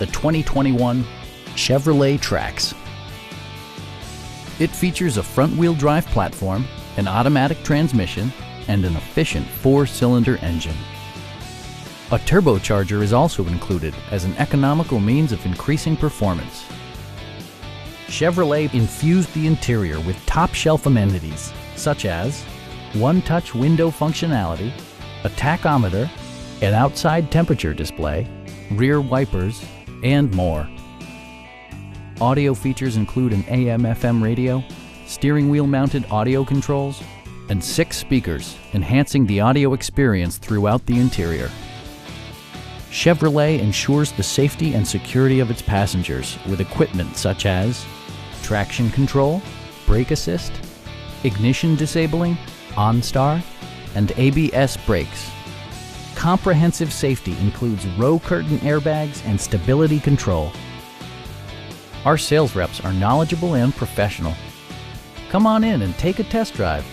the 2021 Chevrolet Trax. It features a front-wheel drive platform, an automatic transmission, and an efficient 4-cylinder engine. A turbocharger is also included as an economical means of increasing performance. Chevrolet infused the interior with top-shelf amenities such as one-touch window functionality, a tachometer, an outside temperature display, rear wipers, and more. Audio features include an AM/FM radio, steering wheel mounted audio controls, and 6 speakers, enhancing the audio experience throughout the interior. Chevrolet ensures the safety and security of its passengers with equipment such as traction control, brake assist, ignition disabling, OnStar, and ABS brakes. Comprehensive safety includes row curtain airbags and stability control. Our sales reps are knowledgeable and professional. Come on in and take a test drive.